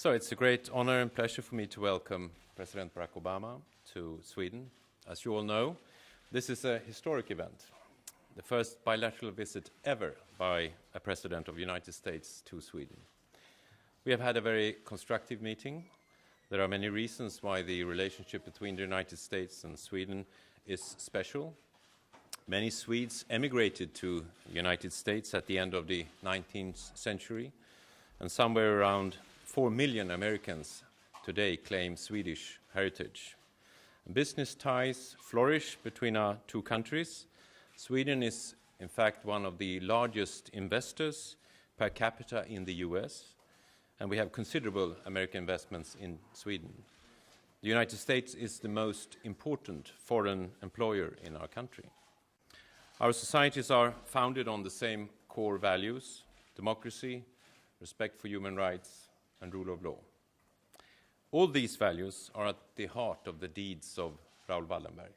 So it's a great honor and pleasure for me to welcome President Barack Obama to Sweden. As you all know, this is a historic event, the first bilateral visit ever by a President of the United States to Sweden. We have had a very constructive meeting. There are many reasons why the relationship between the United States and Sweden is special. Many Swedes emigrated to the United States at the end of the 19th century, and somewhere around 4 million Americans today claim Swedish heritage. Business ties flourish between our two countries. Sweden is, in fact, one of the largest investors per capita in the US, and we have considerable American investments in Sweden. The United States is the most important foreign employer in our country. Our societies are founded on the same core values: democracy, respect for human rights, and rule of law. All these values are at the heart of the deeds of Raoul Wallenberg.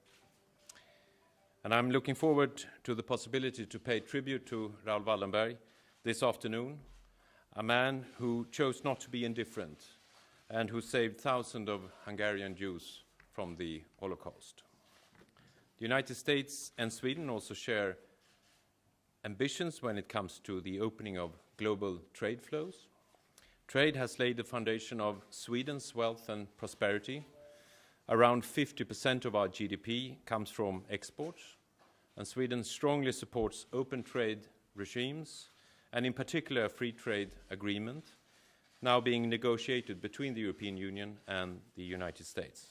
And I'm looking forward to the possibility to pay tribute to Raoul Wallenberg this afternoon, a man who chose not to be indifferent and who saved thousands of Hungarian Jews from the Holocaust. The United States and Sweden also share ambitions when it comes to the opening of global trade flows. Trade has laid the foundation of Sweden's wealth and prosperity. Around 50% of our GDP comes from exports, and Sweden strongly supports open trade regimes, and in particular a free trade agreement now being negotiated between the European Union and the United States.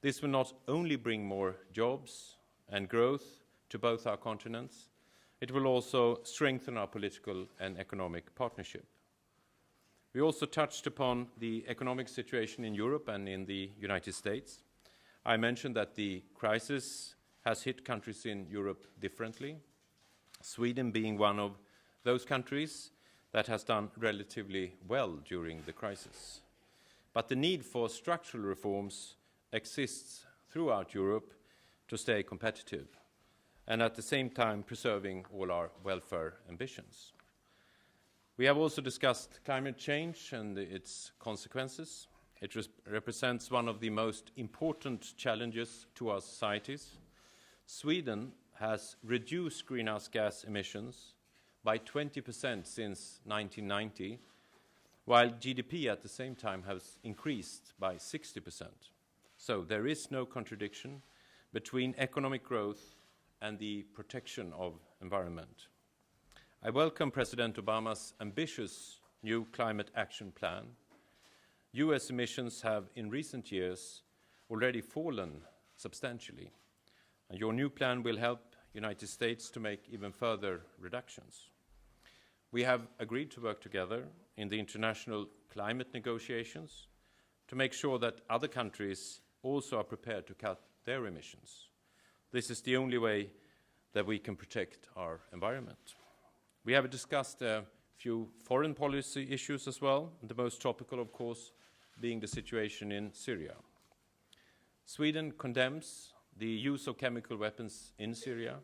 This will not only bring more jobs and growth to both our continents, it will also strengthen our political and economic partnership. We also touched upon the economic situation in Europe and in the United States. I mentioned that the crisis has hit countries in Europe differently, Sweden being one of those countries that has done relatively well during the crisis. But the need for structural reforms exists throughout Europe to stay competitive, and at the same time preserving all our welfare ambitions. We have also discussed climate change and its consequences. It represents one of the most important challenges to our societies. Sweden has reduced greenhouse gas emissions by 20% since 1990, while GDP at the same time has increased by 60%. So there is no contradiction between economic growth and the protection of environment. I welcome President Obama's ambitious new climate action plan. US emissions have in recent years already fallen substantially, and your new plan will help the United States to make even further reductions. We have agreed to work together in the international climate negotiations to make sure that other countries also are prepared to cut their emissions. This is the only way that we can protect our environment. We have discussed a few foreign policy issues as well, the most topical, of course, being the situation in Syria. Sweden condemns the use of chemical weapons in Syria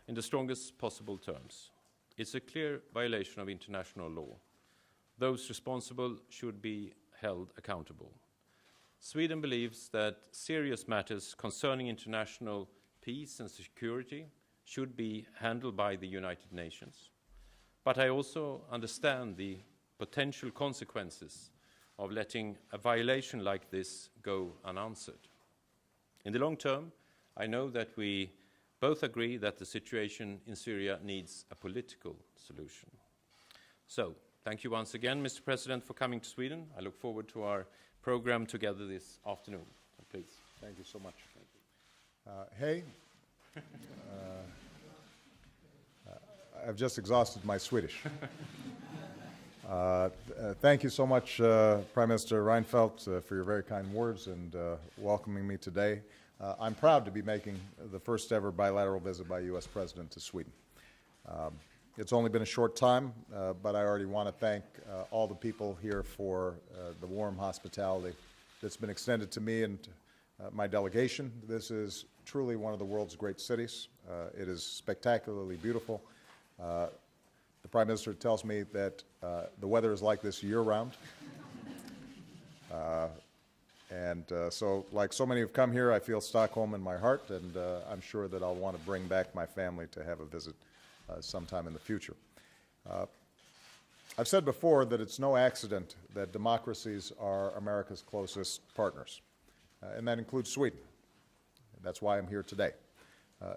in the strongest possible terms. It's a clear violation of international law. Those responsible should be held accountable. Sweden believes that serious matters concerning international peace and security should be handled by the United Nations. But I also understand the potential consequences of letting a violation like this go unanswered. In the long term, I know that we both agree that the situation in Syria needs a political solution. So, thank you once again, Mr. President, for coming to Sweden. I look forward to our program together this afternoon. So please. Thank you so much. Hey. I've just exhausted my Swedish. Thank you so much, Prime Minister Reinfeldt, for your very kind words and welcoming me today. I'm proud to be making the first ever bilateral visit by a U.S. President to Sweden. It's only been a short time, but I already want to thank all the people here for the warm hospitality that's been extended to me and my delegation. This is truly one of the world's great cities. It is spectacularly beautiful. The Prime Minister tells me that the weather is like this year-round. So, like so many who've come here, I feel Stockholm in my heart, and I'm sure that I'll want to bring back my family to have a visit sometime in the future. I've said before that it's no accident that democracies are America's closest partners, and that includes Sweden. That's why I'm here today.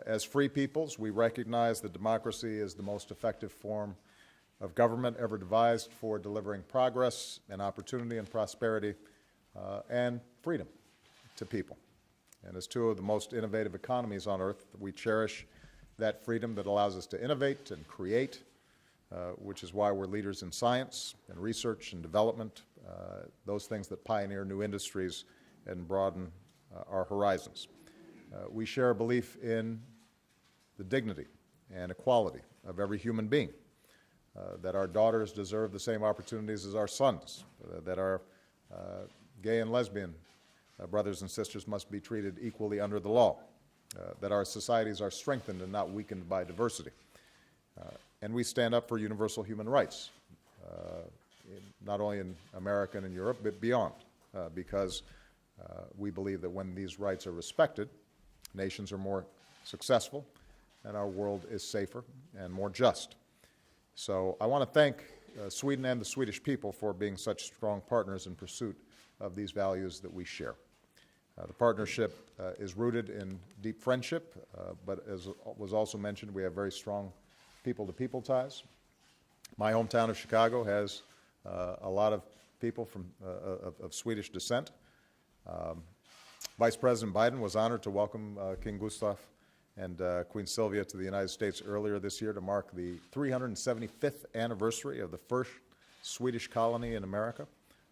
As free peoples, we recognize that democracy is the most effective form of government ever devised for delivering progress and opportunity and prosperity and freedom to people. And as two of the most innovative economies on earth, we cherish that freedom that allows us to innovate and create, which is why we're leaders in science and research and development, those things that pioneer new industries and broaden our horizons. We share a belief in the dignity and equality of every human being, that our daughters deserve the same opportunities as our sons, that our gay and lesbian brothers and sisters must be treated equally under the law, that our societies are strengthened and not weakened by diversity. And we stand up for universal human rights, not only in America and in Europe, but beyond, because we believe that when these rights are respected, nations are more successful, and our world is safer and more just. So I want to thank Sweden and the Swedish people for being such strong partners in pursuit of these values that we share. The partnership is rooted in deep friendship, but as was also mentioned, we have very strong people-to-people ties. My hometown of Chicago has a lot of people of Swedish descent. Vice President Biden was honored to welcome King Gustav and Queen Sylvia to the United States earlier this year to mark the 375th anniversary of the first Swedish colony in America,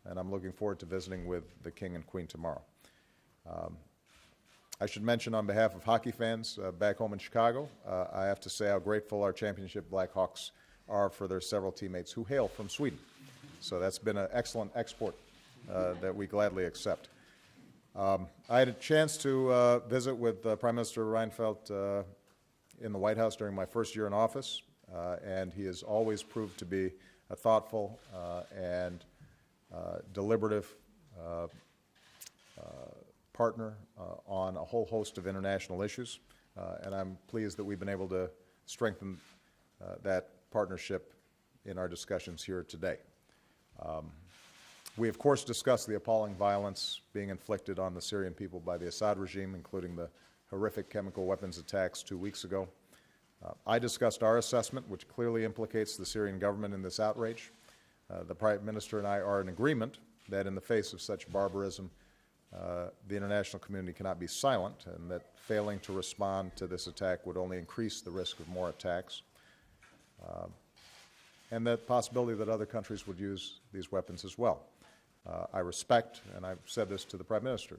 and I'm looking forward to visiting with the King and Queen tomorrow. I should mention on behalf of hockey fans back home in Chicago, I have to say how grateful our championship Blackhawks are for their several teammates who hail from Sweden. So that's been an excellent export that we gladly accept. I had a chance to visit with Prime Minister Reinfeldt in the White House during my first year in office, and he has always proved to be a thoughtful and deliberative partner on a whole host of international issues, and I'm pleased that we've been able to strengthen that partnership in our discussions here today. We, of course, discussed the appalling violence being inflicted on the Syrian people by the Assad regime, including the horrific chemical weapons attacks 2 weeks ago. I discussed our assessment, which clearly implicates the Syrian government in this outrage. The Prime Minister and I are in agreement that in the face of such barbarism, the international community cannot be silent, and that failing to respond to this attack would only increase the risk of more attacks, and the possibility that other countries would use these weapons as well. I respect, and I've said this to the Prime Minister,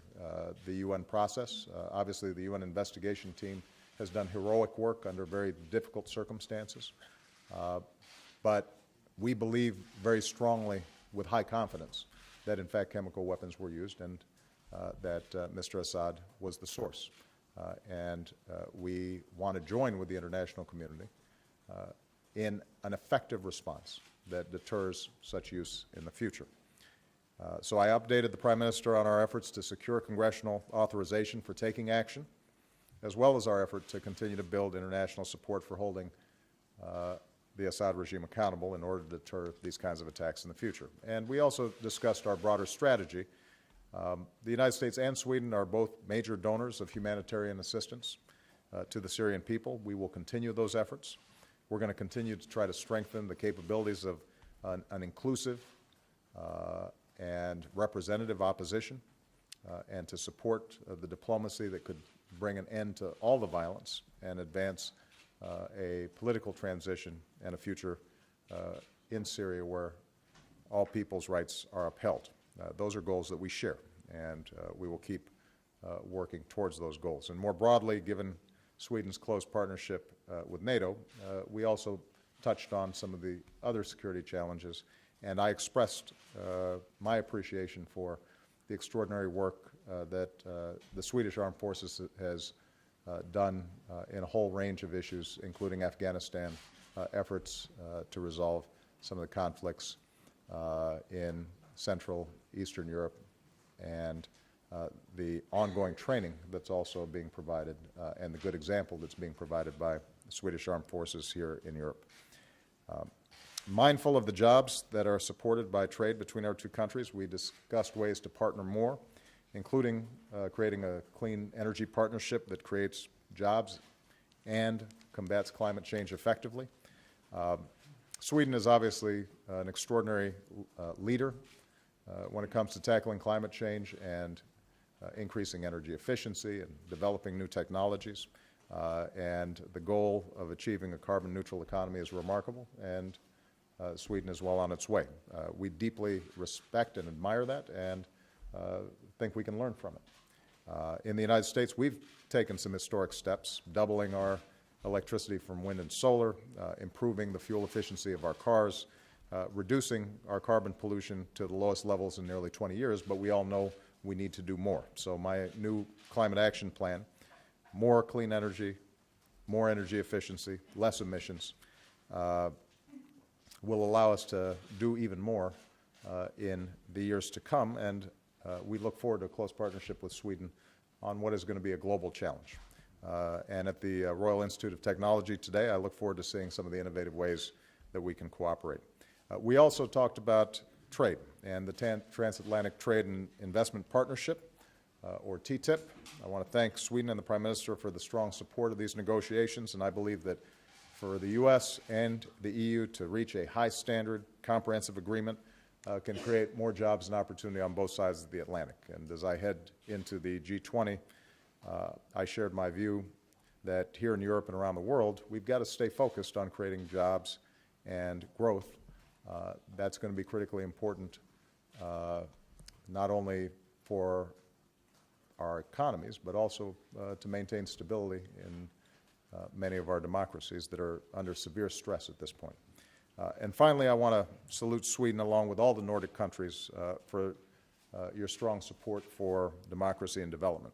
the UN process. Obviously, the UN investigation team has done heroic work under very difficult circumstances, but we believe very strongly, with high confidence, that in fact chemical weapons were used and that Mr. Assad was the source. And we want to join with the international community in an effective response that deters such use in the future. So I updated the Prime Minister on our efforts to secure congressional authorization for taking action, as well as our effort to continue to build international support for holding the Assad regime accountable in order to deter these kinds of attacks in the future. And we also discussed our broader strategy. The United States and Sweden are both major donors of humanitarian assistance to the Syrian people. We will continue those efforts. We're going to continue to try to strengthen the capabilities of an inclusive and representative opposition, and to support the diplomacy that could bring an end to all the violence and advance a political transition and a future in Syria where all people's rights are upheld. Those are goals that we share, and we will keep working towards those goals. And more broadly, given Sweden's close partnership with NATO, we also touched on some of the other security challenges, and I expressed my appreciation for the extraordinary work that the Swedish Armed Forces has done in a whole range of issues, including Afghanistan efforts to resolve some of the conflicts in Central, Eastern Europe, and the ongoing training that's also being provided and the good example that's being provided by the Swedish Armed Forces here in Europe. Mindful of the jobs that are supported by trade between our two countries, we discussed ways to partner more, including creating a clean energy partnership that creates jobs and combats climate change effectively. Sweden is obviously an extraordinary leader when it comes to tackling climate change and increasing energy efficiency and developing new technologies. And the goal of achieving a carbon-neutral economy is remarkable, and Sweden is well on its way. We deeply respect and admire that and think we can learn from it. In the United States, we've taken some historic steps, doubling our electricity from wind and solar, improving the fuel efficiency of our cars, reducing our carbon pollution to the lowest levels in nearly 20 years, but we all know we need to do more. So my new climate action plan, more clean energy, more energy efficiency, less emissions, will allow us to do even more in the years to come, and we look forward to a close partnership with Sweden on what is going to be a global challenge. And at the Royal Institute of Technology today, I look forward to seeing some of the innovative ways that we can cooperate. We also talked about trade and the Transatlantic Trade and Investment Partnership, or TTIP. I want to thank Sweden and the Prime Minister for the strong support of these negotiations, and I believe that for the U.S. and the EU to reach a high standard, comprehensive agreement can create more jobs and opportunity on both sides of the Atlantic. And as I head into the G20, I shared my view that here in Europe and around the world, we've got to stay focused on creating jobs and growth. That's going to be critically important, not only for our economies, but also to maintain stability in many of our democracies that are under severe stress at this point. And finally, I want to salute Sweden, along with all the Nordic countries, for your strong support for democracy and development,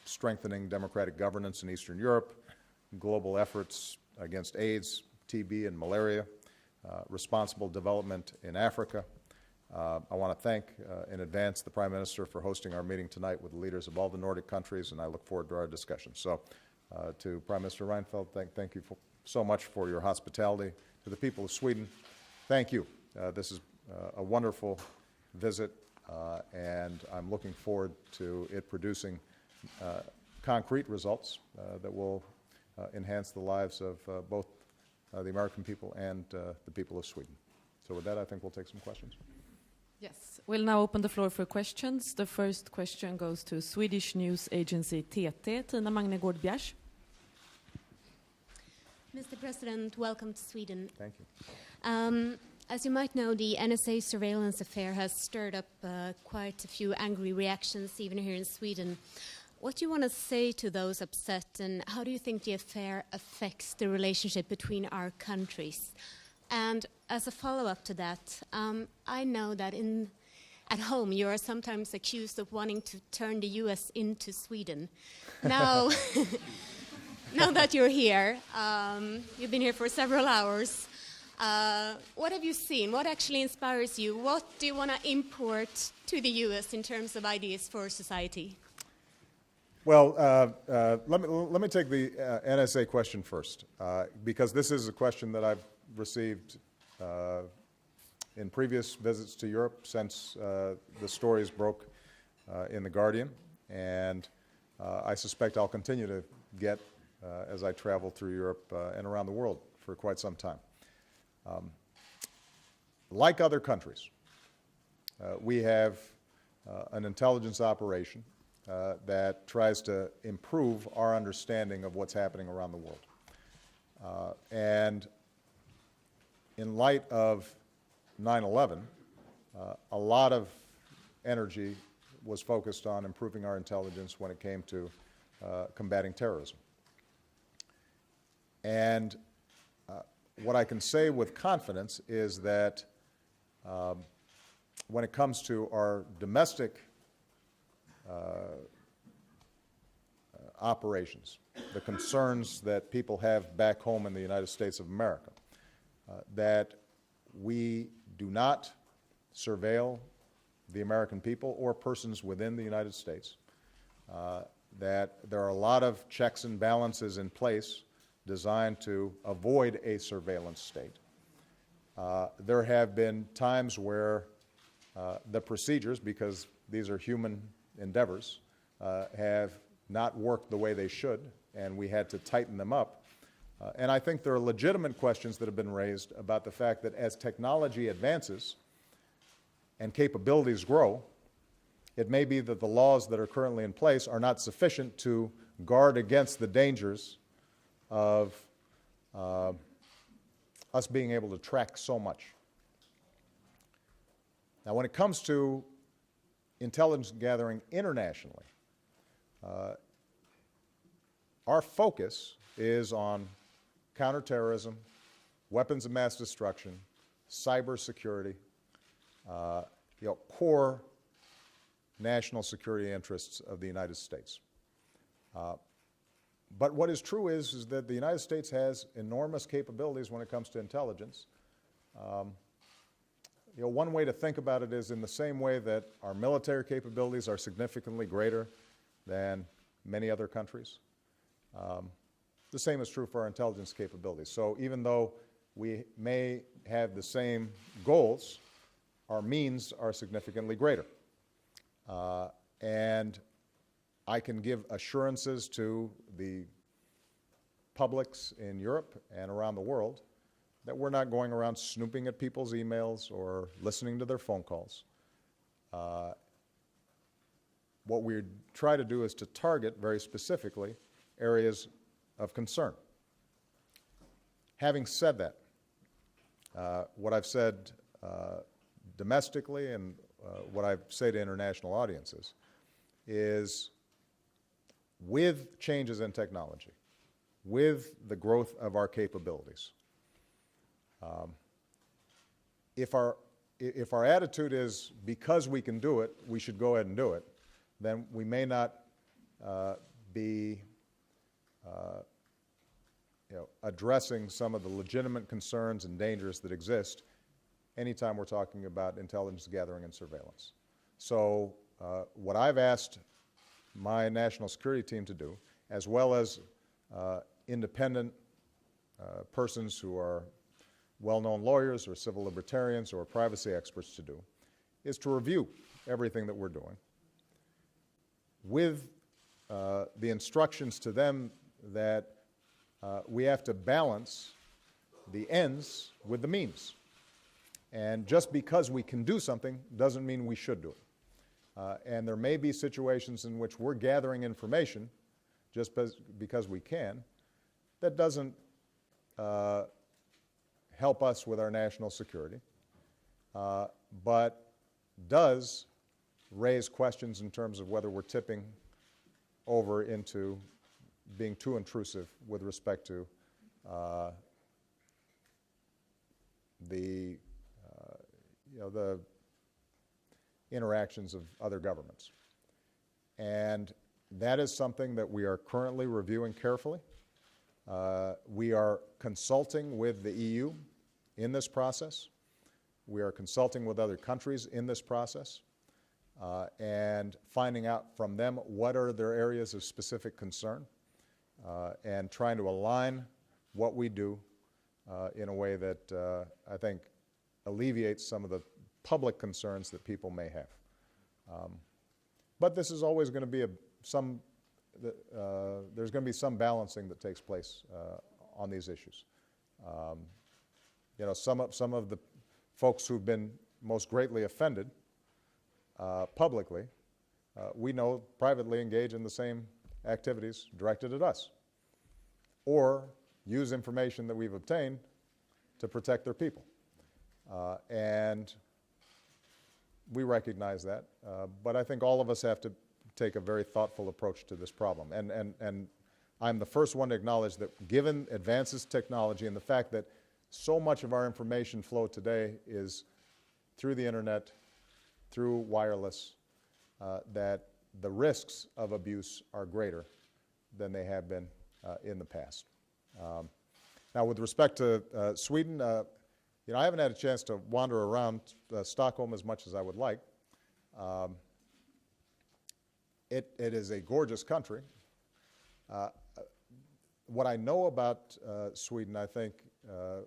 strengthening democratic governance in Eastern Europe, global efforts against AIDS, TB, and malaria, responsible development in Africa. I want to thank in advance the Prime Minister for hosting our meeting tonight with the leaders of all the Nordic countries, and I look forward to our discussion. So to Prime Minister Reinfeldt, thank you so much for your hospitality. To the people of Sweden, thank you. This is a wonderful visit, and I'm looking forward to it producing concrete results that will enhance the lives of both the American people and the people of Sweden. So with that, I think we'll take some questions. Yes, we'll now open the floor for questions. The first question goes to Swedish news agency TT, Tina Magnegård-Bjärs. Mr. President, welcome to Sweden. Thank you. As you might know, the NSA surveillance affair has stirred up quite a few angry reactions, even here in Sweden. What do you want to say to those upset, and how do you think the affair affects the relationship between our countries? And as a follow-up to that, I know that at home you are sometimes accused of wanting to turn the U.S. into Sweden. Now, now that you're here, you've been here for several hours, what have you seen? What actually inspires you? What do you want to import to the U.S. in terms of ideas for society? Well, let me take the NSA question first, because this is a question that I've received in previous visits to Europe since the stories broke in The Guardian, and I suspect I'll continue to get as I travel through Europe and around the world for quite some time. Like other countries, we have an intelligence operation that tries to improve our understanding of what's happening around the world. And in light of 9/11, a lot of energy was focused on improving our intelligence when it came to combating terrorism. And what I can say with confidence is that when it comes to our domestic operations, the concerns that people have back home in the United States of America, that we do not surveil the American people or persons within the United States, that there are a lot of checks and balances in place designed to avoid a surveillance state. There have been times where the procedures, because these are human endeavors, have not worked the way they should, and we had to tighten them up. And I think there are legitimate questions that have been raised about the fact that as technology advances and capabilities grow, it may be that the laws that are currently in place are not sufficient to guard against the dangers of us being able to track so much. Now, when it comes to intelligence gathering internationally, our focus is on counterterrorism, weapons of mass destruction, cybersecurity, core national security interests of the United States. But what is true is that the United States has enormous capabilities when it comes to intelligence. One way to think about it is in the same way that our military capabilities are significantly greater than many other countries. The same is true for our intelligence capabilities. So even though we may have the same goals, our means are significantly greater. And I can give assurances to the publics in Europe and around the world that we're not going around snooping at people's emails or listening to their phone calls. What we try to do is to target very specifically areas of concern. Having said that, what I've said domestically and what I say to international audiences is with changes in technology, with the growth of our capabilities, if our attitude is because we can do it, we should go ahead and do it, then we may not be addressing some of the legitimate concerns and dangers that exist anytime we're talking about intelligence gathering and surveillance. So what I've asked my national security team to do, as well as independent persons who are well-known lawyers or civil libertarians or privacy experts to do, is to review everything that we're doing with the instructions to them that we have to balance the ends with the means. And just because we can do something doesn't mean we should do it. And there may be situations in which we're gathering information just because we can that doesn't help us with our national security, but does raise questions in terms of whether we're tipping over into being too intrusive with respect to the interactions of other governments. And that is something that we are currently reviewing carefully. We are consulting with the EU in this process. We are consulting with other countries in this process and finding out from them what are their areas of specific concern and trying to align what we do in a way that I think alleviates some of the public concerns that people may have. But this is always going to be there's going to be some balancing that takes place on these issues. Some of the folks who've been most greatly offended publicly, we know privately engage in the same activities directed at us, or use information that we've obtained to protect their people. And we recognize that, but I think all of us have to take a very thoughtful approach to this problem. And I'm the first one to acknowledge that given advances in technology and the fact that so much of our information flow today is through the internet, through wireless, that the risks of abuse are greater than they have been in the past. Now, with respect to Sweden, I haven't had a chance to wander around Stockholm as much as I would like, It is a gorgeous country. What I know about Sweden, I think,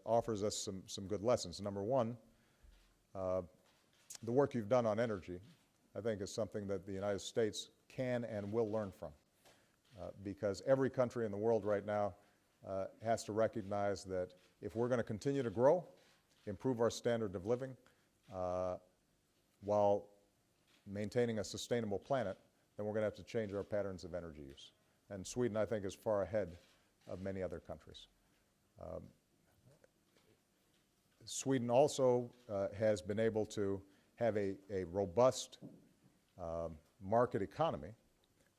offers us some good lessons. Number one, the work you've done on energy, I think, is something that the United States can and will learn from. Because every country in the world right now has to recognize that if we're going to continue to grow, improve our standard of living, while maintaining a sustainable planet, then we're going to have to change our patterns of energy use. And Sweden, I think, is far ahead of many other countries. Sweden also has been able to have a robust market economy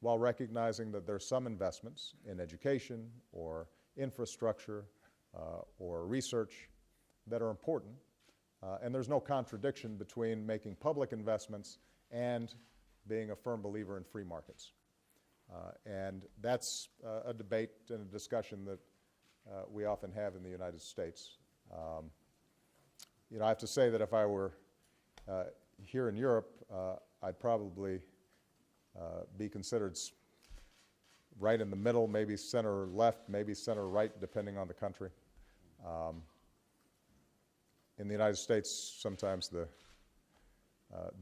while recognizing that there are some investments in education or infrastructure or research that are important. And there's no contradiction between making public investments and being a firm believer in free markets. And that's a debate and a discussion that we often have in the United States. You know, I have to say that if I were here in Europe, I'd probably be considered right in the middle, maybe center left, maybe center right, depending on the country. In the United States, sometimes the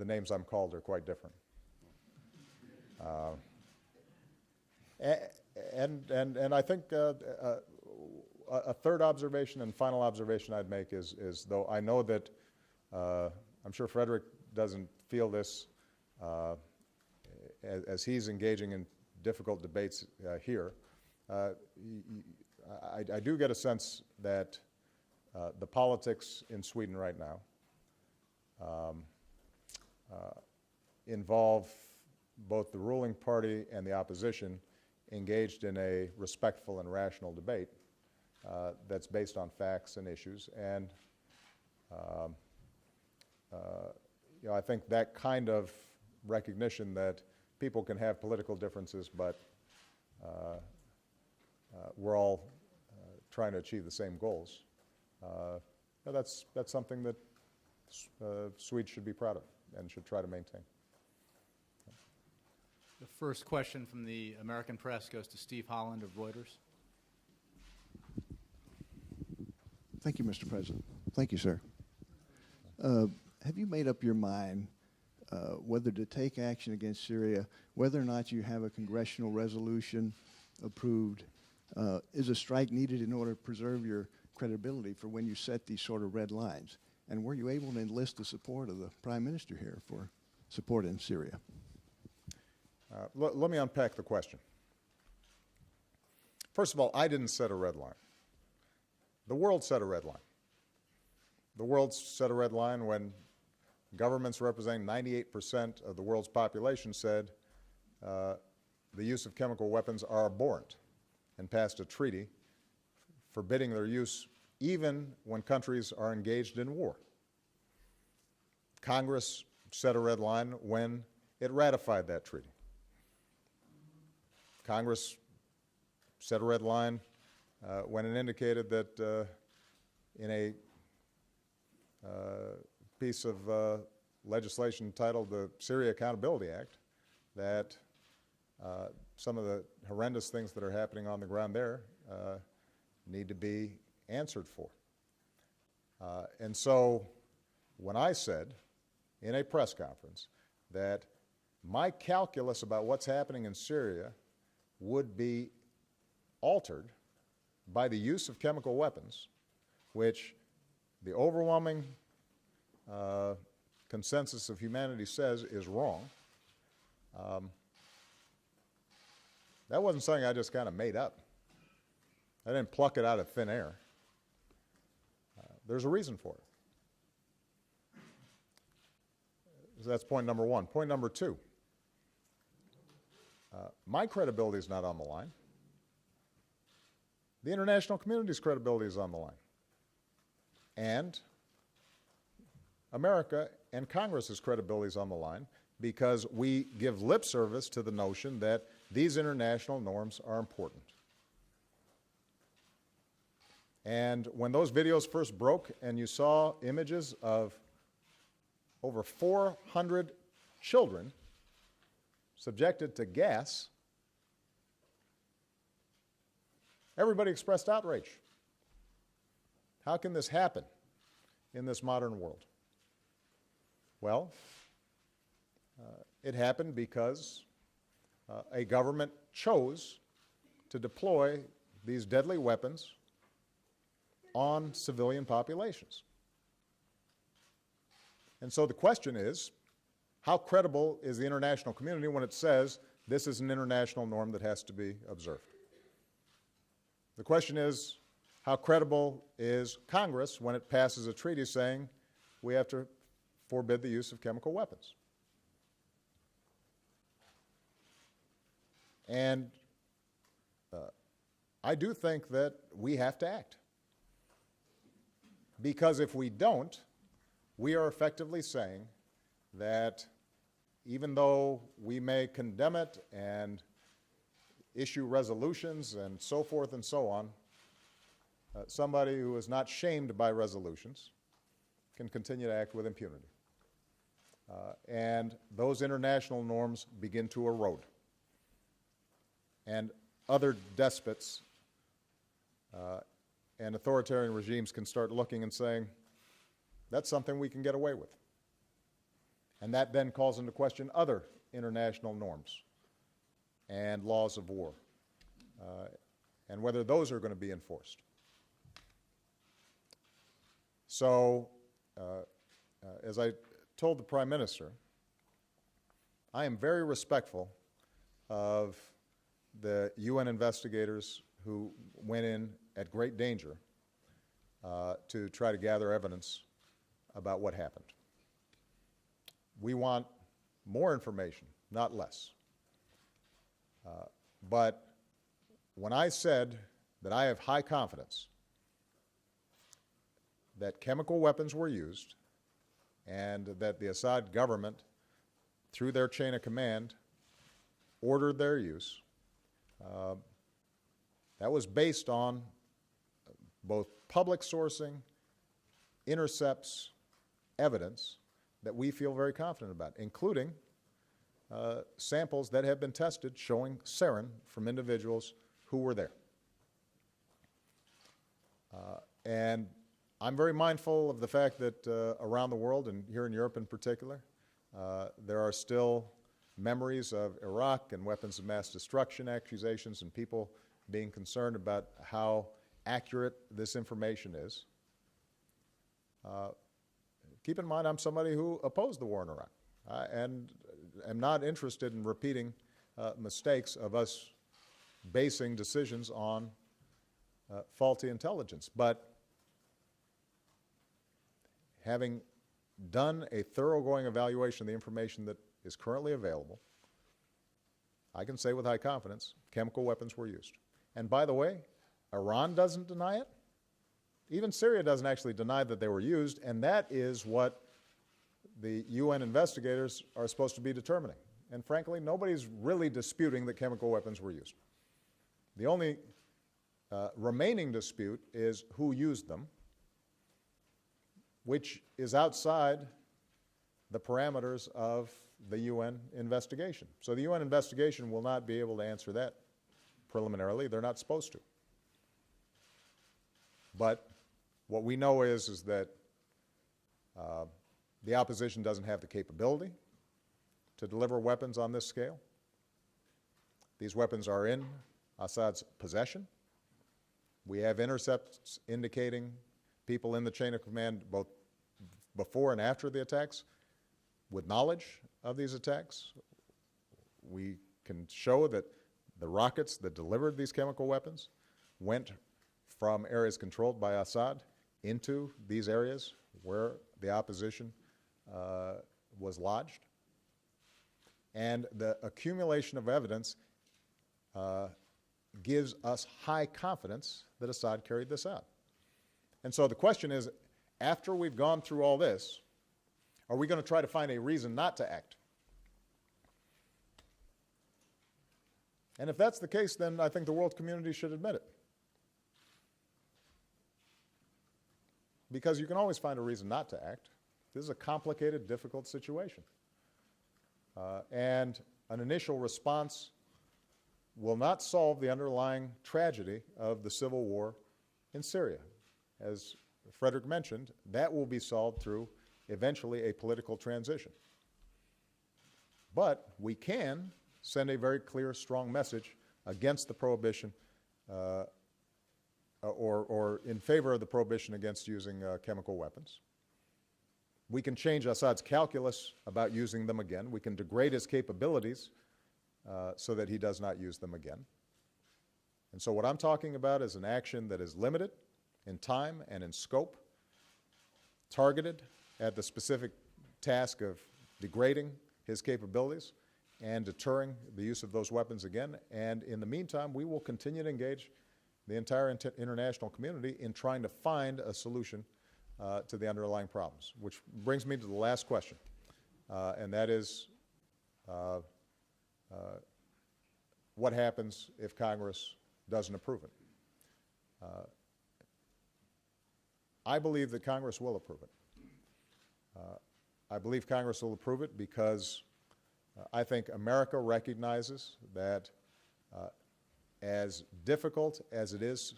names I'm called are quite different. And I think a third observation and final observation I'd make is though I know that I'm sure Fredrik doesn't feel this as he's engaging in difficult debates here, I do get a sense that the politics in Sweden right now involve both the ruling party and the opposition engaged in a respectful and rational debate that's based on facts and issues. And you know, I think that kind of recognition that people can have political differences, but we're all trying to achieve the same goals. That's something that Swedes should be proud of and should try to maintain. The first question from the American press goes to Steve Holland of Reuters. Thank you, Mr. President. Thank you, sir. Have you made up your mind whether to take action against Syria, whether or not you have a congressional resolution approved? Is a strike needed in order to preserve your credibility for when you set these sort of red lines? And were you able to enlist the support of the Prime Minister here for support in Syria? Let me unpack the question. First of all, I didn't set a red line. The world set a red line. The world set a red line when governments representing 98% of the world's population said the use of chemical weapons are abhorrent and passed a treaty forbidding their use even when countries are engaged in war. Congress set a red line when it ratified that treaty. Congress set a red line when it indicated that in a piece of legislation titled the Syria Accountability Act that some of the horrendous things that are happening on the ground there need to be answered for. And so when I said in a press conference that my calculus about what's happening in Syria would be altered by the use of chemical weapons, which the overwhelming consensus of humanity says is wrong, that wasn't something I just kind of made up. I didn't pluck it out of thin air. There's a reason for it. So that's point number one. Point number two, my credibility is not on the line. The international community's credibility is on the line. And America and Congress's credibility is on the line because we give lip service to the notion that these international norms are important. And when those videos first broke and you saw images of over 400 children subjected to gas, everybody expressed outrage. How can this happen in this modern world? Well, it happened because a government chose to deploy these deadly weapons on civilian populations. And so the question is, how credible is the international community when it says this is an international norm that has to be observed? The question is, how credible is Congress when it passes a treaty saying we have to forbid the use of chemical weapons? And I do think that we have to act. Because if we don't, we are effectively saying that even though we may condemn it and issue resolutions and so forth and so on, somebody who is not shamed by resolutions can continue to act with impunity. And those international norms begin to erode. And other despots and authoritarian regimes can start looking and saying, that's something we can get away with. And that then calls into question other international norms and laws of war, and whether those are going to be enforced. So, as I told the Prime Minister, I am very respectful of the UN investigators who went in at great danger to try to gather evidence about what happened. We want more information, not less. But when I said that I have high confidence that chemical weapons were used and that the Assad government, through their chain of command, ordered their use, that was based on both public sourcing, intercepts, evidence that we feel very confident about, including samples that have been tested showing sarin from individuals who were there. And I'm very mindful of the fact that around the world, and here in Europe in particular, there are still memories of Iraq and weapons of mass destruction accusations and people being concerned about how accurate this information is. Keep in mind, I'm somebody who opposed the war in Iraq and am not interested in repeating mistakes of us basing decisions on faulty intelligence. But having done a thoroughgoing evaluation of the information that is currently available, I can say with high confidence, chemical weapons were used. And by the way, Iran doesn't deny it. Even Syria doesn't actually deny that they were used, and that is what the UN investigators are supposed to be determining. And frankly, nobody's really disputing that chemical weapons were used. The only remaining dispute is who used them, which is outside the parameters of the UN investigation. So the UN investigation will not be able to answer that preliminarily. They're not supposed to. But what we know is that the opposition doesn't have the capability to deliver weapons on this scale. These weapons are in Assad's possession. We have intercepts indicating people in the chain of command both before and after the attacks with knowledge of these attacks. We can show that the rockets that delivered these chemical weapons went from areas controlled by Assad into these areas where the opposition was lodged. And the accumulation of evidence gives us high confidence that Assad carried this out. And so the question is, after we've gone through all this, are we going to try to find a reason not to act? And if that's the case, then I think the world community should admit it. Because you can always find a reason not to act. This is a complicated, difficult situation. And an initial response will not solve the underlying tragedy of the civil war in Syria. As Fredrik mentioned, that will be solved through eventually a political transition. But we can send a very clear, strong message against the prohibition or in favor of the prohibition against using chemical weapons. We can change Assad's calculus about using them again. We can degrade his capabilities so that he does not use them again. And so what I'm talking about is an action that is limited in time and in scope, targeted at the specific task of degrading his capabilities and deterring the use of those weapons again. And in the meantime, we will continue to engage the entire international community in trying to find a solution to the underlying problems, which brings me to the last question, and that is what happens if Congress doesn't approve it? I believe that Congress will approve it. I believe Congress will approve it because I think America recognizes that as difficult as it is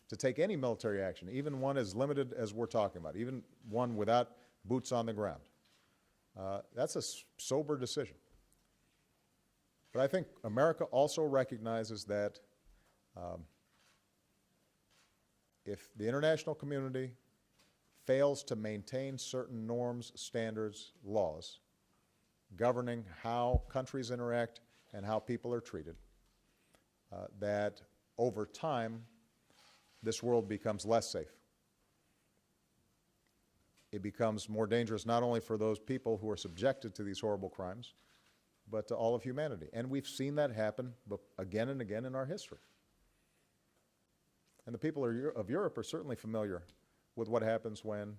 to take any military action, even one as limited as we're talking about, even one without boots on the ground, that's a sober decision. But I think America also recognizes that if the international community fails to maintain certain norms, standards, laws governing how countries interact and how people are treated, that over time this world becomes less safe. It becomes more dangerous not only for those people who are subjected to these horrible crimes, but to all of humanity. And we've seen that happen again and again in our history. And the people of Europe are certainly familiar with what happens when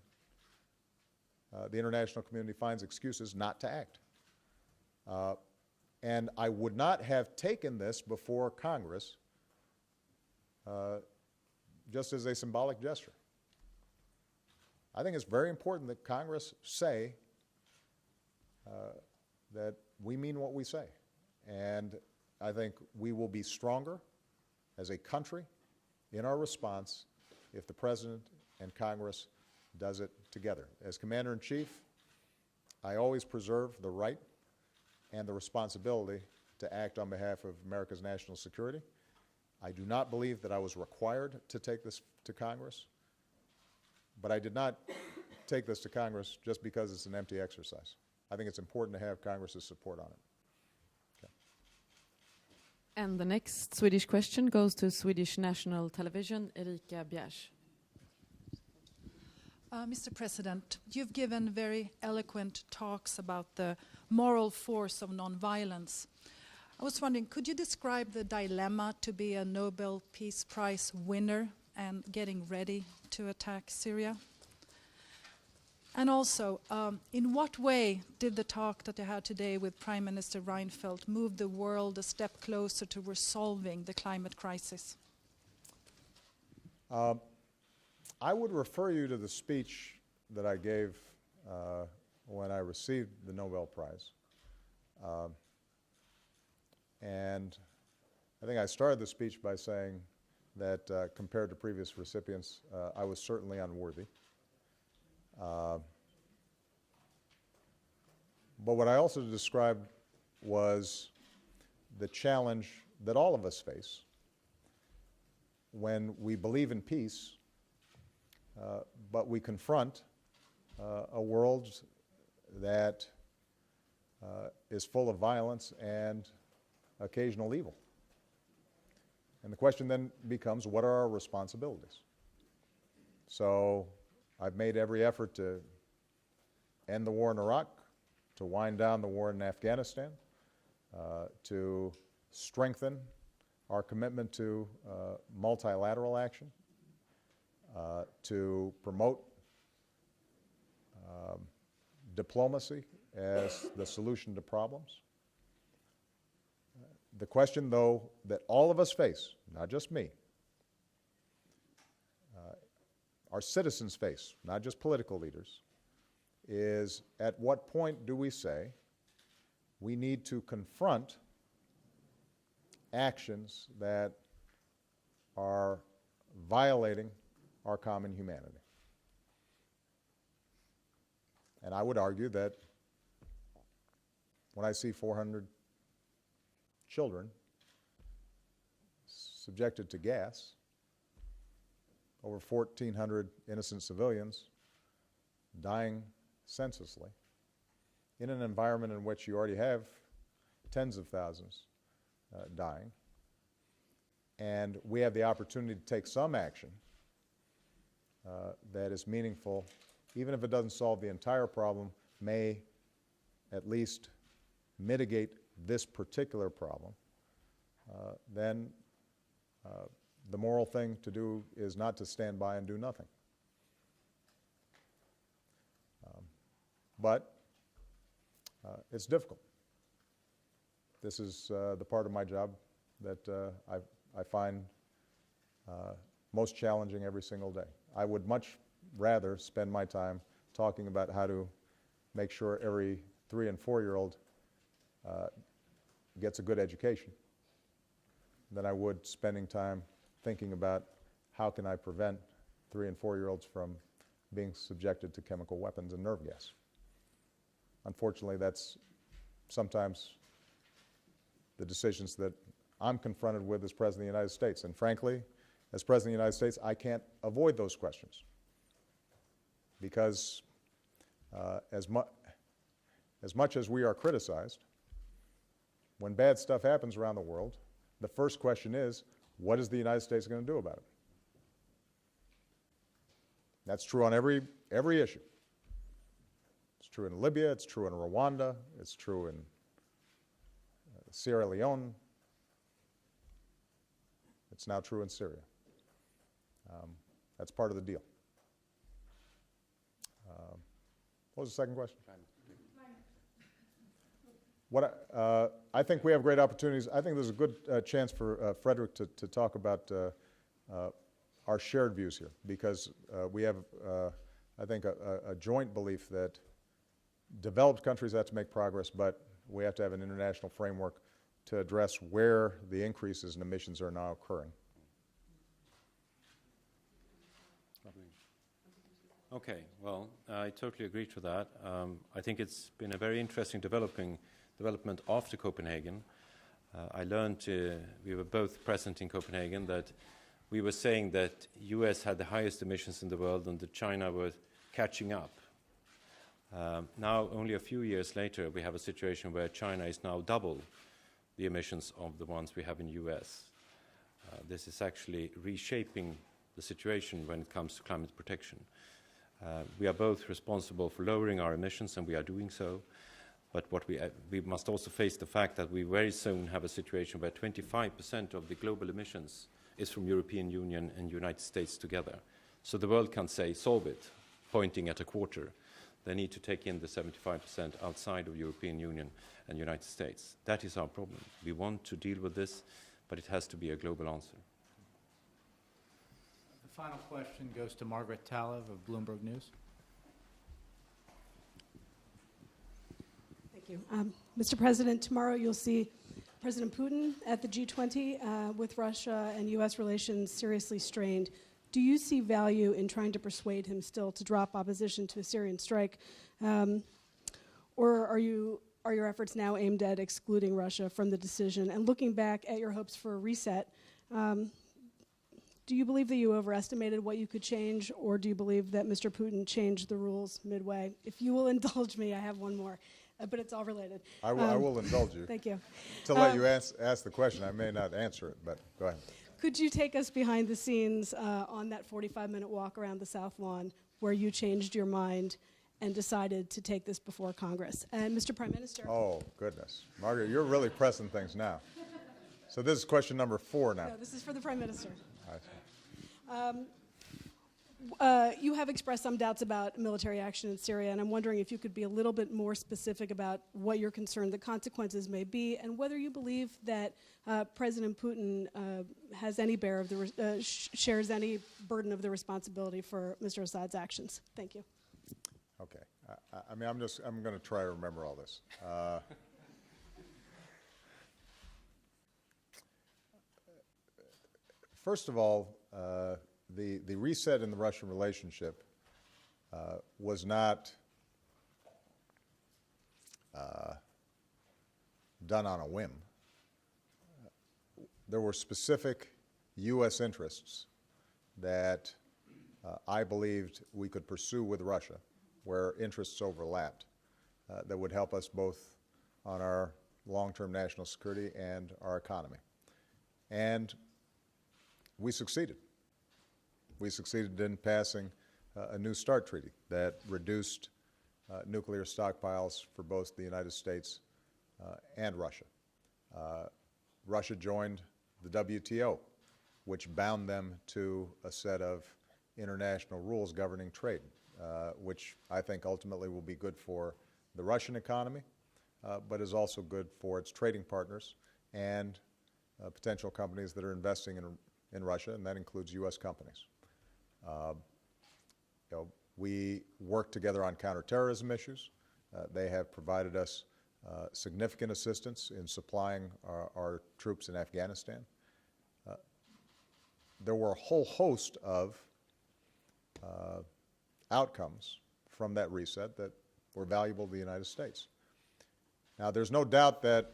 the international community finds excuses not to act. And I would not have taken this before Congress just as a symbolic gesture. I think it's very important that Congress say that we mean what we say. And I think we will be stronger as a country in our response if the President and Congress does it together. As Commander-in-Chief, I always preserve the right and the responsibility to act on behalf of America's national security. I do not believe that I was required to take this to Congress, but I did not take this to Congress just because it's an empty exercise. I think it's important to have Congress's support on it. Okay. And the next Swedish question goes to Swedish National Television, Erika Bjärs. Mr. President, you've given very eloquent talks about the moral force of nonviolence. I was wondering, could you describe the dilemma to be a Nobel Peace Prize winner and getting ready to attack Syria? And also, in what way did the talk that you had today with Prime Minister Reinfeldt move the world a step closer to resolving the climate crisis? I would refer you to the speech that I gave when I received the Nobel Prize. And I think I started the speech by saying that compared to previous recipients, I was certainly unworthy. But what I also described was the challenge that all of us face when we believe in peace, but we confront a world that is full of violence and occasional evil. And the question then becomes, what are our responsibilities? So I've made every effort to end the war in Iraq, to wind down the war in Afghanistan, to strengthen our commitment to multilateral action, to promote diplomacy as the solution to problems. The question, though, that all of us face, not just me, our citizens face, not just political leaders, is at what point do we say we need to confront actions that are violating our common humanity. And I would argue that when I see 400 children subjected to gas, over 1,400 innocent civilians dying senselessly, in an environment in which you already have tens of thousands dying, and we have the opportunity to take some action that is meaningful, even if it doesn't solve the entire problem, may at least mitigate this particular problem, then the moral thing to do is not to stand by and do nothing. But it's difficult. This is the part of my job that I find most challenging every single day. I would much rather spend my time talking about how to make sure every 3- and 4-year-old gets a good education than I would spending time thinking about how can I prevent 3- and 4-year-olds from being subjected to chemical weapons and nerve gas. Unfortunately, that's sometimes the decisions that I'm confronted with as President of the United States. And frankly, as President of the United States, I can't avoid those questions. Because as much as we are criticized, when bad stuff happens around the world, the first question is, what is the United States going to do about it? That's true on every issue. It's true in Libya, it's true in Rwanda, it's true in Sierra Leone. It's now true in Syria. That's part of the deal. What was the second question? I think we have great opportunities. I think there's a good chance for Fredrik to talk about our shared views here, because we have, I think, a joint belief that developed countries have to make progress, but we have to have an international framework to address where the increases in emissions are now occurring. Okay, well, I totally agree to that. I think it's been a very interesting development after Copenhagen. I learned, we were both present in Copenhagen, that we were saying that US had the highest emissions in the world and that China was catching up. Now, only a few years later, we have a situation where China is now double the emissions of the ones we have in US. This is actually reshaping the situation when it comes to climate protection. We are both responsible for lowering our emissions, and we are doing so. But what we must also face the fact that we very soon have a situation where 25% of the global emissions is from European Union and United States together. So the world can't say, solve it, pointing at a quarter. They need to take in the 75% outside of European Union and United States. That is our problem. We want to deal with this, but it has to be a global answer. The final question goes to Margaret Talev of Bloomberg News. Thank you. Mr. President, tomorrow you'll see President Putin at the G20 with Russia and U.S. relations seriously strained. Do you see value in trying to persuade him still to drop opposition to a Syrian strike? Or are your efforts now aimed at excluding Russia from the decision? And looking back at your hopes for a reset, do you believe that you overestimated what you could change, or do you believe that Mr. Putin changed the rules midway? If you will indulge me, I have one more, but it's all related. I will indulge you. Thank you. To let you ask the question, I may not answer it, but go ahead. Could you take us behind the scenes on that 45-minute walk around the South Lawn where you changed your mind and decided to take this before Congress? And Mr. Prime Minister. Oh, goodness. Margaret, you're really pressing things now. So this is question number 4 now. No, this is for the Prime Minister. I see. You have expressed some doubts about military action in Syria, and I'm wondering if you could be a little bit more specific about what you're concerned the consequences may be, and whether you believe that President Putin has any shares any burden of the responsibility for Mr. Assad's actions. Thank you. Okay. I'm going to try to remember all this. First of all, the reset in the Russian relationship was not done on a whim. There were specific U.S. interests that I believed we could pursue with Russia, where interests overlapped, that would help us both on our long-term national security and our economy. And we succeeded. We succeeded in passing a New START treaty that reduced nuclear stockpiles for both the United States and Russia. Russia joined the WTO, which bound them to a set of international rules governing trade, which I think ultimately will be good for the Russian economy, but is also good for its trading partners and potential companies that are investing in Russia, and that includes U.S. companies. We work together on counterterrorism issues. They have provided us significant assistance in supplying our troops in Afghanistan. There were a whole host of outcomes from that reset that were valuable to the United States. Now, there's no doubt that,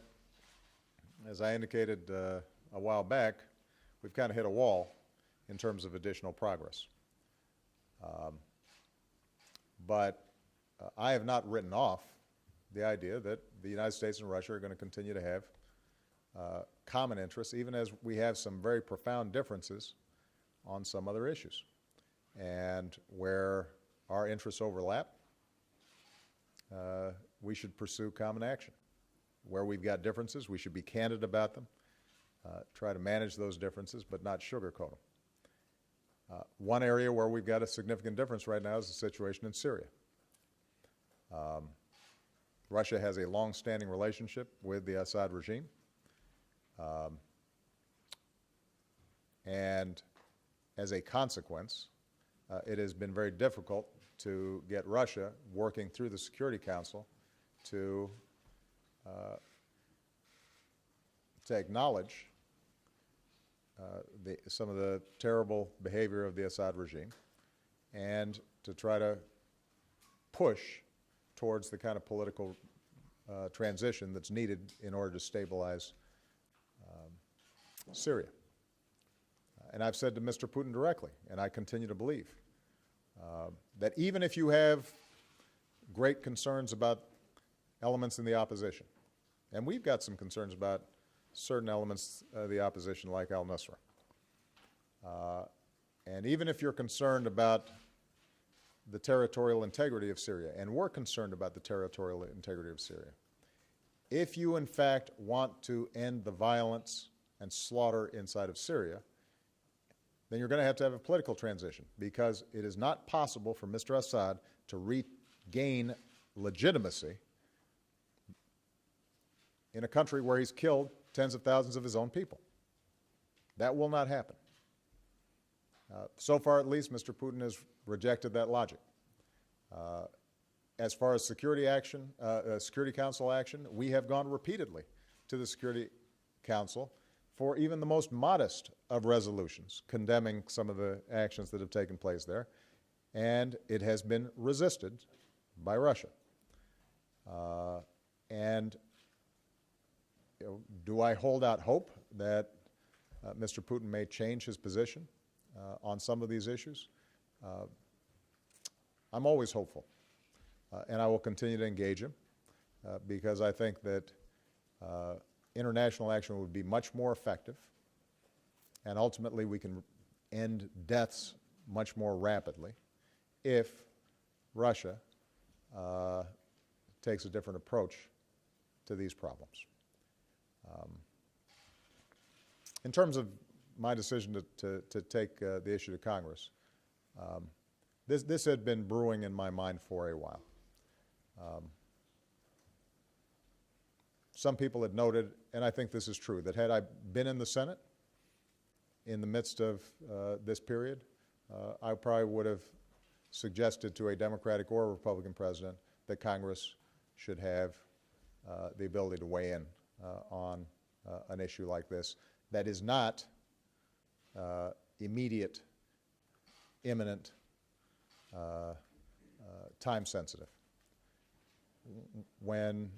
as I indicated a while back, we've kind of hit a wall in terms of additional progress. But I have not written off the idea that the United States and Russia are going to continue to have common interests, even as we have some very profound differences on some other issues. And where our interests overlap, we should pursue common action. Where we've got differences, we should be candid about them, try to manage those differences, but not sugarcoat them. One area where we've got a significant difference right now is the situation in Syria. Russia has a long-standing relationship with the Assad regime, and as a consequence, it has been very difficult to get Russia working through the Security Council to acknowledge some of the terrible behavior of the Assad regime and to try to push towards the kind of political transition that's needed in order to stabilize Syria. And I've said to Mr. Putin directly, and I continue to believe, that even if you have great concerns about elements in the opposition, and we've got some concerns about certain elements of the opposition like al-Nusra, and even if you're concerned about the territorial integrity of Syria, and we're concerned about the territorial integrity of Syria, if you in fact want to end the violence and slaughter inside of Syria, then you're going to have a political transition, because it is not possible for Mr. Assad to regain legitimacy in a country where he's killed tens of thousands of his own people. That will not happen. So far, at least, Mr. Putin has rejected that logic. As far as Security Council action, we have gone repeatedly to the Security Council for even the most modest of resolutions condemning some of the actions that have taken place there, and it has been resisted by Russia. And do I hold out hope that Mr. Putin may change his position on some of these issues? I'm always hopeful, and I will continue to engage him because I think that international action would be much more effective, and ultimately we can end deaths much more rapidly if Russia takes a different approach to these problems. In terms of my decision to take the issue to Congress, this had been brewing in my mind for a while. Some people had noted, and I think this is true, that had I been in the Senate in the midst of this period, I probably would have suggested to a Democratic or a Republican president that Congress should have the ability to weigh in on an issue like this that is not immediate, imminent, time sensitive. When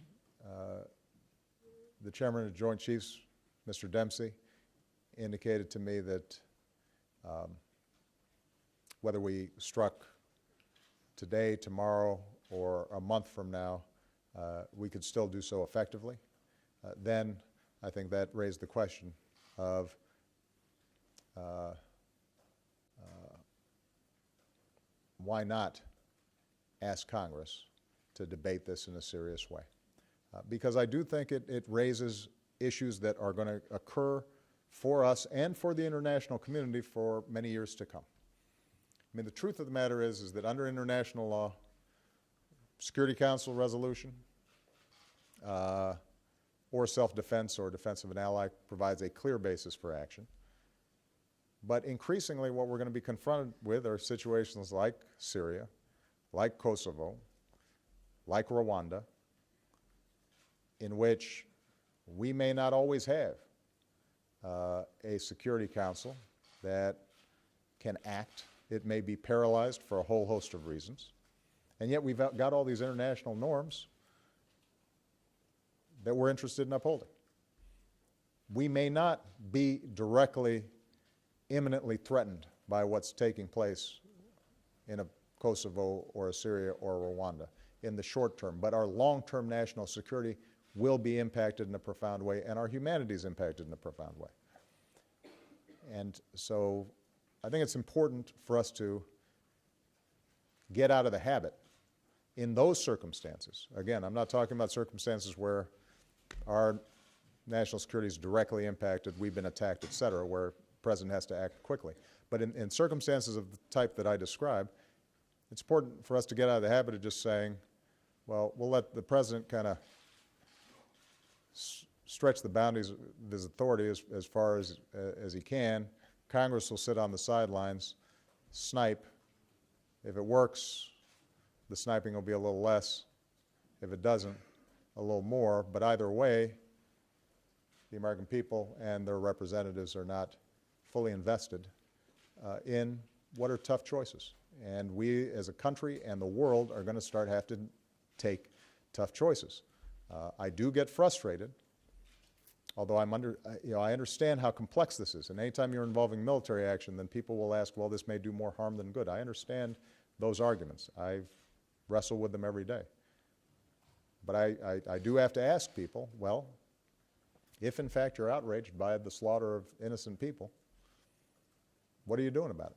the chairman of the Joint Chiefs, Mr. Dempsey, indicated to me that whether we struck today, tomorrow, or a month from now, we could still do so effectively, then I think that raised the question of why not ask Congress to debate this in a serious way? Because I do think it raises issues that are going to occur for us and for the international community for many years to come. I mean, the truth of the matter is that under international law, Security Council resolution, or self-defense or defense of an ally provides a clear basis for action. But increasingly what we're going to be confronted with are situations like Syria, like Kosovo, like Rwanda, in which we may not always have a Security Council that can act. It may be paralyzed for a whole host of reasons. And yet we've got all these international norms that we're interested in upholding. We may not be directly, imminently threatened by what's taking place in a Kosovo or a Syria or a Rwanda in the short term, but our long-term national security will be impacted in a profound way, and our humanity is impacted in a profound way. And so I think it's important for us to get out of the habit in those circumstances. Again, I'm not talking about circumstances where our national security is directly impacted, we've been attacked, et cetera, where the president has to act quickly. But in circumstances of the type that I described, it's important for us to get out of the habit of just saying, well, we'll let the president kind of stretch the boundaries of his authority as far as he can. Congress will sit on the sidelines, snipe. If it works, the sniping will be a little less. If it doesn't, a little more. But either way, the American people and their representatives are not fully invested in what are tough choices. And we as a country and the world are going to start have to take tough choices. I do get frustrated, although I understand how complex this is. And anytime you're involving military action, then people will ask, well, this may do more harm than good. I understand those arguments. I wrestle with them every day. But I do have to ask people, well, if in fact you're outraged by the slaughter of innocent people, what are you doing about it?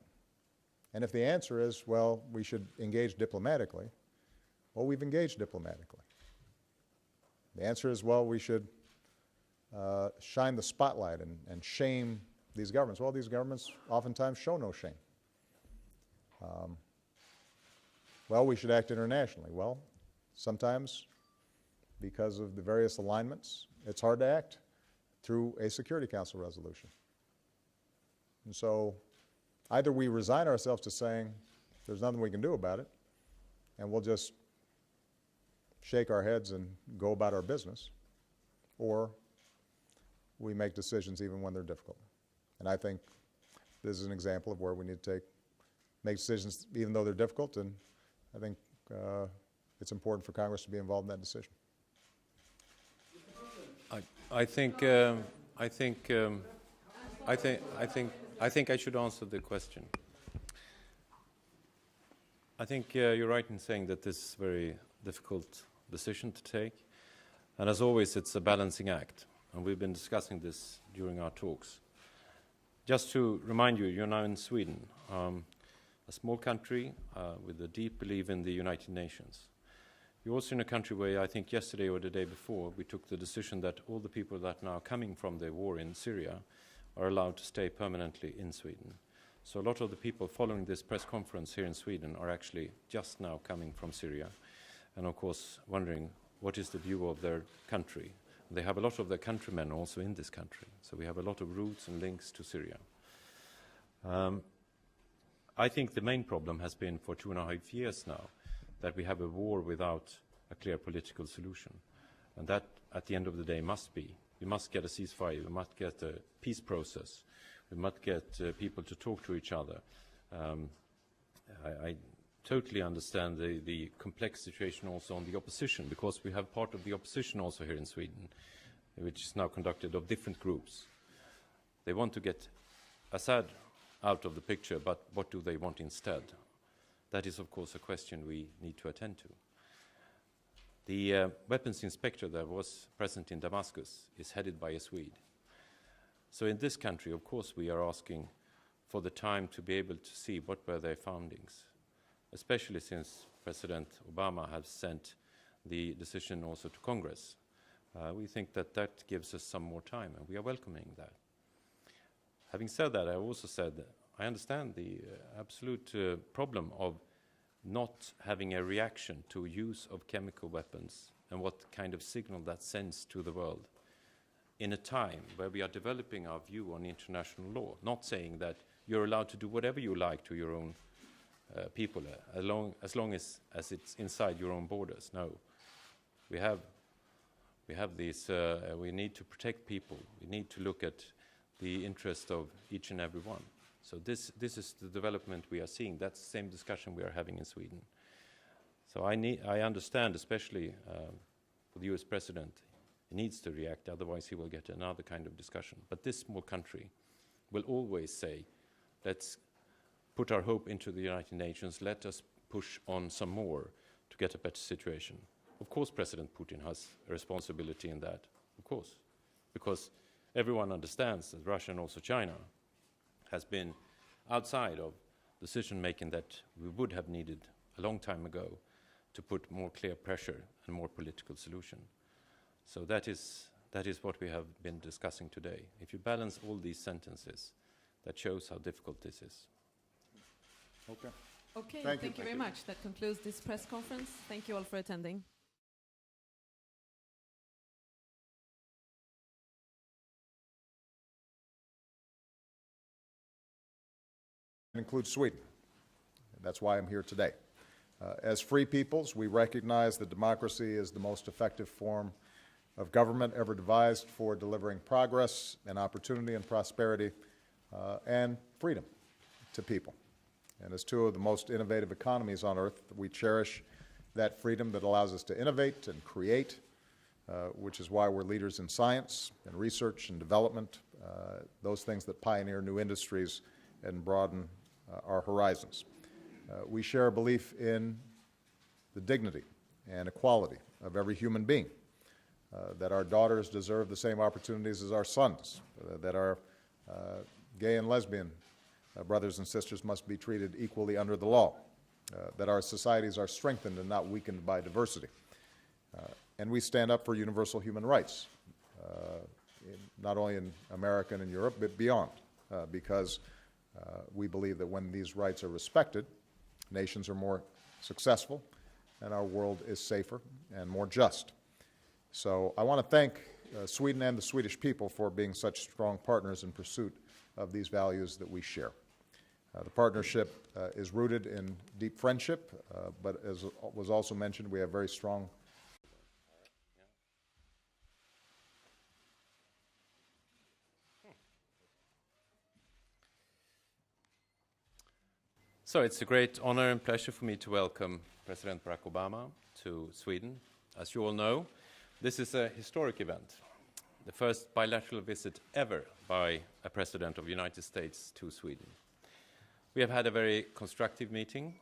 And if the answer is, well, we should engage diplomatically, well, we've engaged diplomatically. The answer is, well, we should shine the spotlight and shame these governments. Well, these governments oftentimes show no shame. Well, we should act internationally. Well, sometimes because of the various alignments, it's hard to act through a Security Council resolution. And so either we resign ourselves to saying there's nothing we can do about it, and we'll just shake our heads and go about our business, or we make decisions even when they're difficult. And I think this is an example of where we need to make decisions even though they're difficult, and I think it's important for Congress to be involved in that decision. I think I should answer the question. I think you're right in saying that this is a very difficult decision to take, and as always, it's a balancing act, and we've been discussing this during our talks. Just to remind you, you're now in Sweden, a small country with a deep belief in the United Nations. You're also in a country where I think yesterday or the day before we took the decision that all the people that are now coming from the war in Syria are allowed to stay permanently in Sweden. So a lot of the people following this press conference here in Sweden are actually just now coming from Syria, and of course wondering what is the view of their country. They have a lot of their countrymen also in this country, so we have a lot of roots and links to Syria. I think the main problem has been for 2.5 years now that we have a war without a clear political solution, and that at the end of the day must be. We must get a ceasefire, we must get a peace process We must get people to talk to each other. I totally understand the complex situation also on the opposition, because we have part of the opposition also here in Sweden, which is now conducted of different groups. They want to get Assad out of the picture, but what do they want instead? That is, of course, a question we need to attend to. The weapons inspector that was present in Damascus is headed by a Swede. So in this country, of course, we are asking for the time to be able to see what were their findings, especially since President Obama has sent the decision also to Congress. We think that that gives us some more time, and we are welcoming that. Having said that, I also said that I understand the absolute problem of not having a reaction to use of chemical weapons and what kind of signal that sends to the world in a time where we are developing our view on international law, not saying that you're allowed to do whatever you like to your own people, as long as it's inside your own borders. No, we have these. We need to protect people. We need to look at the interest of each and every one. So this is the development we are seeing. That's the same discussion we are having in Sweden. So I understand, especially for the US president, he needs to react, otherwise he will get another kind of discussion. But this small country will always say, let's put our hope into the United Nations, let us push on some more to get a better situation. Of course, President Putin has a responsibility in that, of course, because everyone understands that Russia and also China has been outside of decision-making that we would have needed a long time ago to put more clear pressure and more political solution. So that is what we have been discussing today. If you balance all these sentences, that shows how difficult this is. Okay. Okay, Thank thank you. you very much. That concludes this press conference. Thank you all for attending. Includes Sweden. That's why I'm here today. As free peoples, we recognize that democracy is the most effective form of government ever devised for delivering progress and opportunity and prosperity and freedom to people. And as two of the most innovative economies on earth, we cherish that freedom that allows us to innovate and create, which is why we're leaders in science and research and development, those things that pioneer new industries and broaden our horizons. We share a belief in the dignity and equality of every human being, that our daughters deserve the same opportunities as our sons, that our gay and lesbian brothers and sisters must be treated equally under the law, that our societies are strengthened and not weakened by diversity. And we stand up for universal human rights, not only in America and in Europe, but beyond, because we believe that when these rights are respected, nations are more successful and our world is safer and more just. So I want to thank Sweden and the Swedish people for being such strong partners in pursuit of these values that we share. The partnership is rooted in deep friendship, but as was also mentioned, we have very strong So it's a great honor and pleasure for me to welcome President Barack Obama to Sweden. As you all know, this is a historic event, the first bilateral visit ever by a president of the United States to Sweden. We have had a very constructive meeting.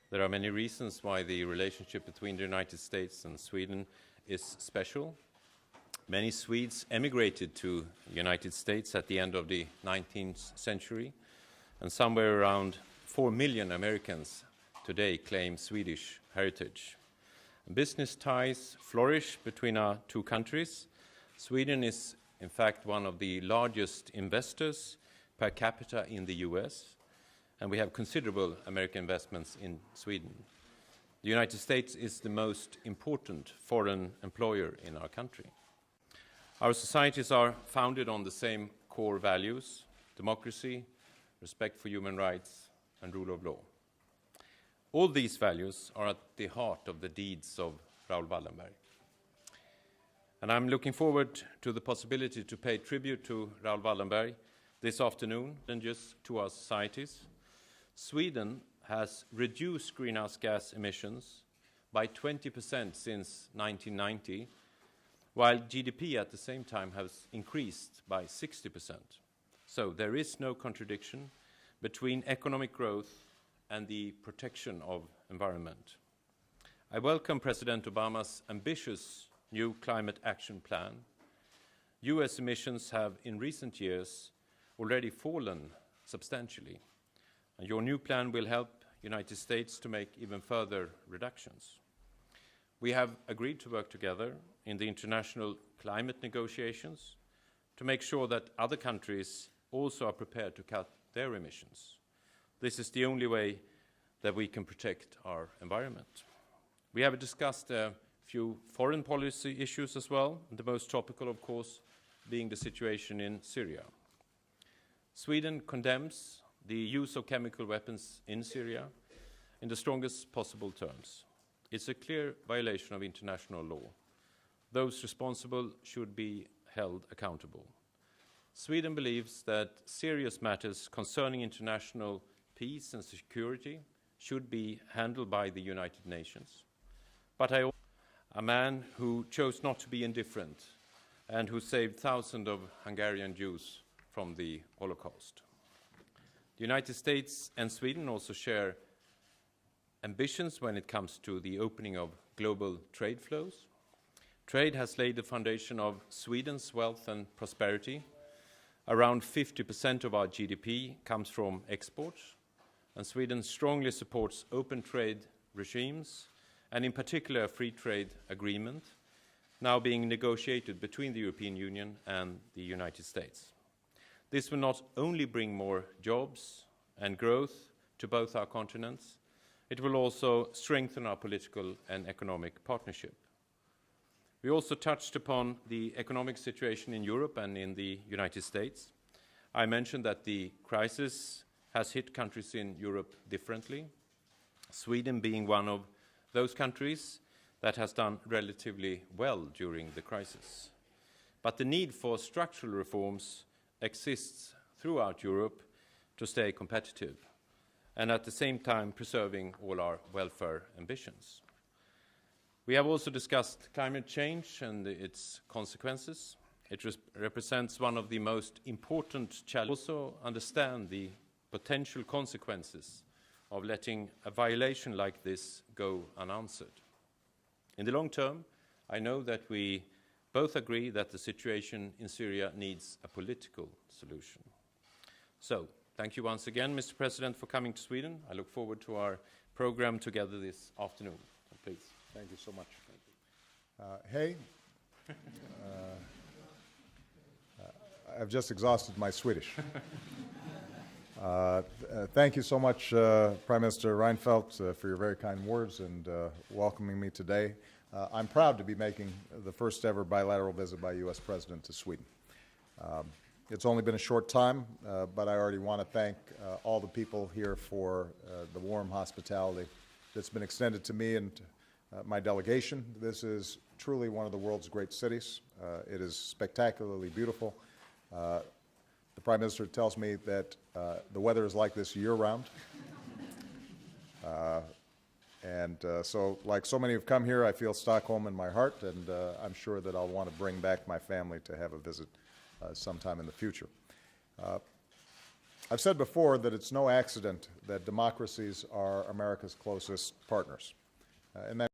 There are many reasons why the relationship between the United States and Sweden is special. Many Swedes emigrated to the United States at the end of the 19th century, and somewhere around 4 million Americans today claim Swedish heritage. Business ties flourish between our two countries. Sweden is, in fact, one of the largest investors per capita in the US, and we have considerable American investments in Sweden. The United States is the most important foreign employer in our country. Our societies are founded on the same core values: democracy, respect for human rights, and rule of law. All these values are at the heart of the deeds of Raoul Wallenberg. And I'm looking forward to the possibility to pay tribute to Raoul Wallenberg this afternoon than just to our societies. Sweden has reduced greenhouse gas emissions by 20% since 1990, while GDP at the same time has increased by 60%. So there is no contradiction between economic growth and the protection of environment. I welcome President Obama's ambitious new climate action plan. US emissions have in recent years already fallen substantially, and your new plan will help United States to make even further reductions. We have agreed to work together in the international climate negotiations to make sure that other countries also are prepared to cut their emissions. This is the only way that we can protect our environment. We have discussed a few foreign policy issues as well, and the most topical, of course, being the situation in Syria. Sweden condemns the use of chemical weapons in Syria in the strongest possible terms. It's a clear violation of international law. Those responsible should be held accountable. Sweden believes that serious matters concerning international peace and security should be handled by the United Nations. But a man who chose not to be indifferent and who saved thousands of Hungarian Jews from the Holocaust. The United States and Sweden also share ambitions when it comes to the opening of global trade flows. Trade has laid the foundation of Sweden's wealth and prosperity. Around 50% of our GDP comes from exports, and Sweden strongly supports open trade regimes, and in particular a free trade agreement now being negotiated between the European Union and the United States. This will not only bring more jobs and growth to both our continents, it will also strengthen our political and economic partnership. We also touched upon the economic situation in Europe and in the United States. I mentioned that the crisis has hit countries in Europe differently, Sweden being one of those countries that has done relatively well during the crisis. But the need for structural reforms exists throughout Europe to stay competitive, and at the same time preserving all our welfare ambitions. We have also discussed climate change and its consequences. It represents one of the most important challenges. Also understand the potential consequences of letting a violation like this go unanswered. In the long term, I know that we both agree that the situation in Syria needs a political solution. So, thank you once again, Mr. President, for coming to Sweden. I look forward to our program together this afternoon. Please. Thank you so much. Hey, I've just exhausted my Swedish. Thank you so much, Prime Minister Reinfeldt, for your very kind words and welcoming me today. I'm proud to be making the first ever bilateral visit by a U.S. President to Sweden. It's only been a short time, but I already want to thank all the people here for the warm hospitality that's been extended to me and my delegation. This is truly one of the world's great cities. It is spectacularly beautiful. The Prime Minister tells me that the weather is like this year-round. So, like so many who've come here, I feel Stockholm in my heart, and I'm sure that I'll want to bring back my family to have a visit sometime in the future. I've said before that it's no accident that democracies are America's closest partners. And that